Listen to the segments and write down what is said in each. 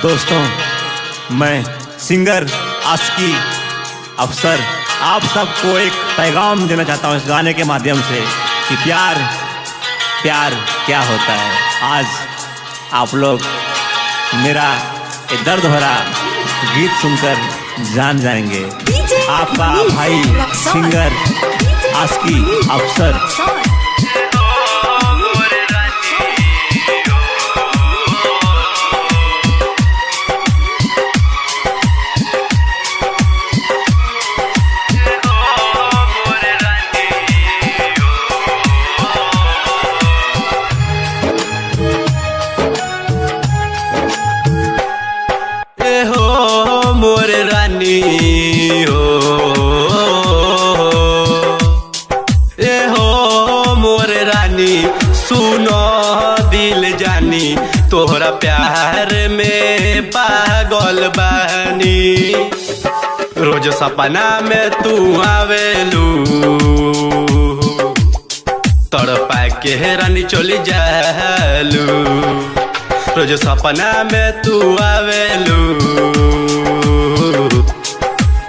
दोस्तों, मैं सिंगर आस्की अफसर आप सबको एक पैगाम देना चाहता हूँ इस गाने के माध्यम से कि प्यार क्या होता है। आज आप लोग मेरा ये दर्द भरा गीत सुनकर जान जाएंगे। आपका भाई सिंगर आस्की अफसर। मोर रानी हो, ए हो मोर रानी, सुनो दिल जानी, तोहरा प्यार में पागल बानी। रोज सपना में तू आवेलू, तड़पा के रानी चली जालू। रोज सपना में तू आवेलू,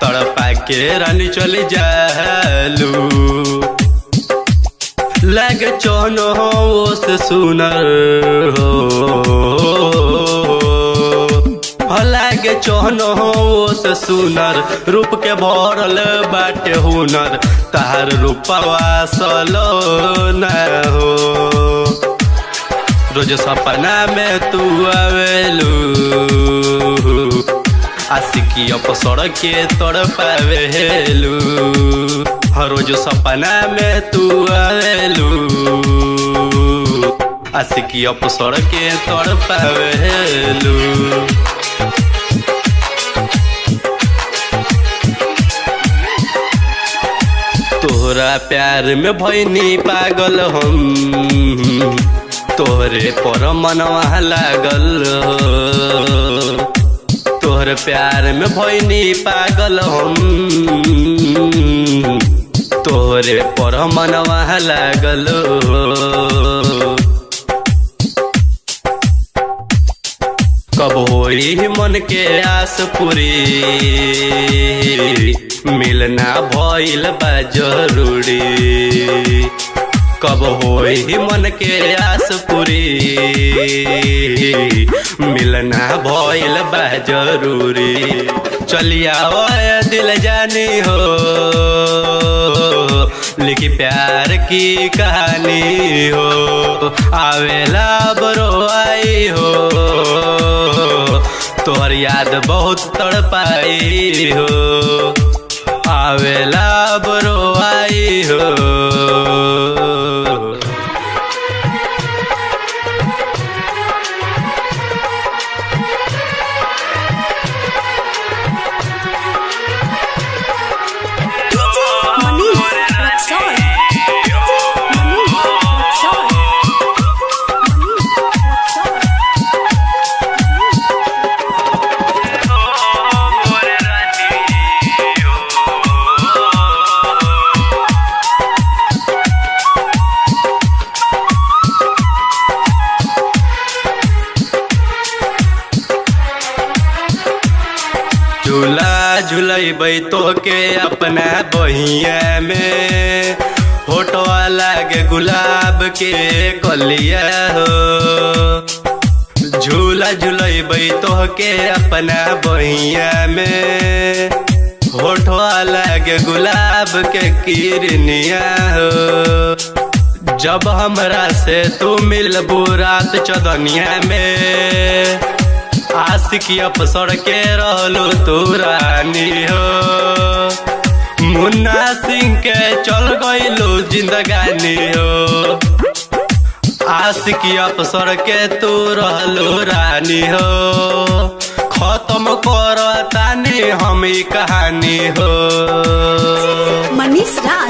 तड़पा के रानी चली जालू। लगे चौनो से सुनर हो, लगे चौनो से सुनर, रूप के भरल बाटे हुनर, तार रूपवा सलो न हो। रोज सपना में तू आवेलू, आशिकी अफसर के तड़पावेलू। हर रोज सपना में तू आवेलू, आशिकी अफसर के तड़पावेलू। तोहरा प्यार में भइनी पागल हम, तोहरे पर मनवा लागल हो। तोहरे प्यार में भइनी पागल हम, तोहरे पर मनवा लागल हो। कब होई मन के आस पूरी, मिलना भइल बा जरूरी। कब होई मन के आस पूरी, मिलना भइल बा जरूरी। चलिया दिल जानी हो, लिखी प्यार की कहानी हो। आवेला बरो आई हो, तोहर याद बहुत तड़पाई हो। आवेला बरो आई हो। झूला झूलैबै तो के अपना बहिया में, होठवा लागे गुलाब के कलिया हो। झूला झूलैबै तो के अपना बहिया में, होठवा लागे गुलाब के किरनिया हो। जब हमरा से तू मिलबू रात चौदनिया में, आशिकी अफसर के रहलू तू रानी हो। मुन्ना सिंह के चल गइलू जिंदगानी हो। आशिकी अफसर के तू रहलू रानी हो। खत्म कर तानी हम ई कहानी हो। मनीष राज।